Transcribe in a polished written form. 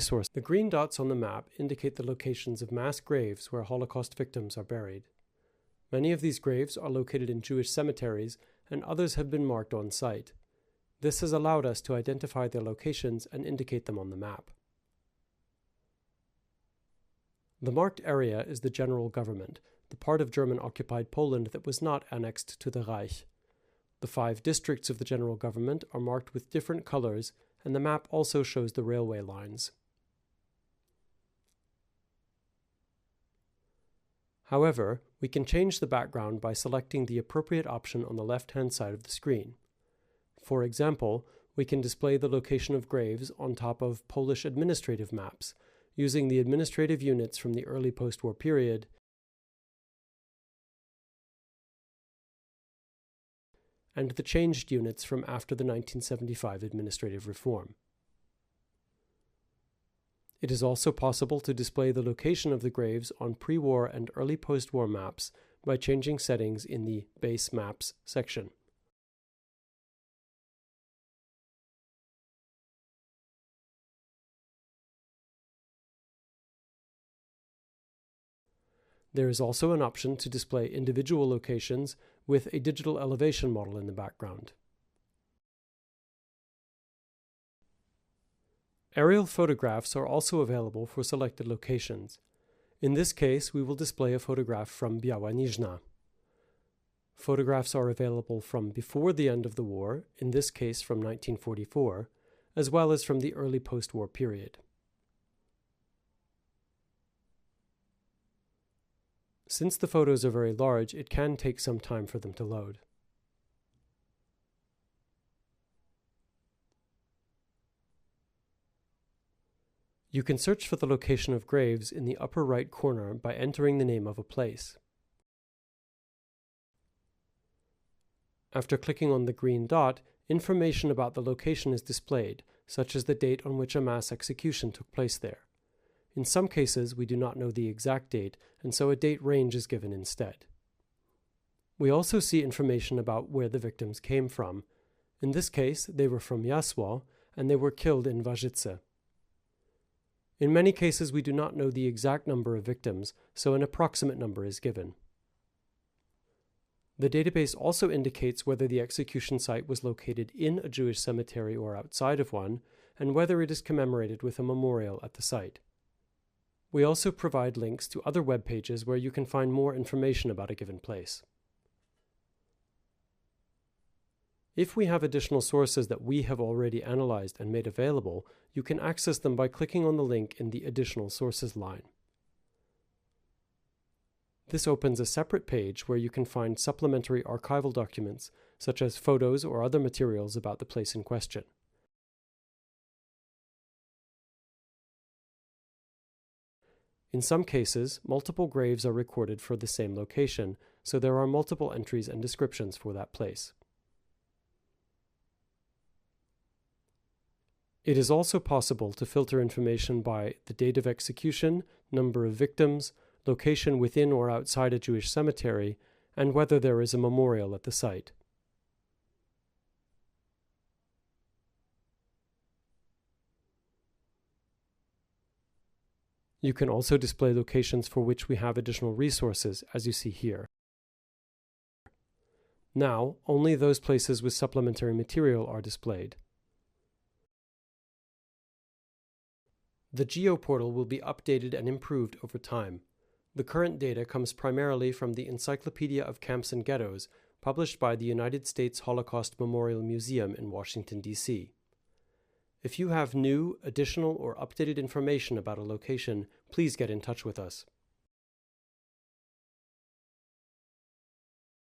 resources. The green dots on the map indicate the locations of mass graves where Holocaust victims are buried. Many of these graves are located in Jewish cemeteries, and others have been marked on site. This has allowed us to identify their locations and indicate them on the map. The marked area is the general government, the part of German-occupied Poland that was not annexed to the Reich. The 5 districts of the general government are marked with different colors, and the map also shows the railway lines. However, we can change the background by selecting the appropriate option on the left-hand side of the screen. For example, we can display the location of graves on top of Polish administrative maps, using the administrative units from the early post-war period and the changed units from after the 1975 administrative reform. It is also possible to display the location of the graves on pre-war and early post-war maps by changing settings in the Base Maps section. There is also an option to display individual locations with a digital elevation model in the background. Aerial photographs are also available for selected locations. In this case, we will display a photograph from Biała Niżna. Photographs are available from before the end of the war, in this case from 1944, as well as from the early post-war period. Since the photos are very large, it can take some time for them to load. You can search for the location of graves in the upper right corner by entering the name of a place. After clicking on the green dot, information about the location is displayed, such as the date on which a mass execution took place there. In some cases, we do not know the exact date, and so a date range is given instead. We also see information about where the victims came from. In this case, they were from Jasło, and they were killed in Ważyce. In many cases, we do not know the exact number of victims, so an approximate number is given. The database also indicates whether the execution site was located in a Jewish cemetery or outside of one, and whether it is commemorated with a memorial at the site. We also provide links to other web pages where you can find more information about a given place. If we have additional sources that we have already analyzed and made available, you can access them by clicking on the link in the Additional Sources line. This opens a separate page where you can find supplementary archival documents, such as photos or other materials about the place in question. In some cases, multiple graves are recorded for the same location, so there are multiple entries and descriptions for that place. It is also possible to filter information by the date of execution, number of victims, location within or outside a Jewish cemetery, and whether there is a memorial at the site. You can also display locations for which we have additional resources, as you see here. Now, only those places with supplementary material are displayed. The GeoPortal will be updated and improved over time. The current data comes primarily from the Encyclopedia of Camps and Ghettos, published by the United States Holocaust Memorial Museum in Washington, D.C. If you have new, additional, or updated information about a location, please get in touch with us.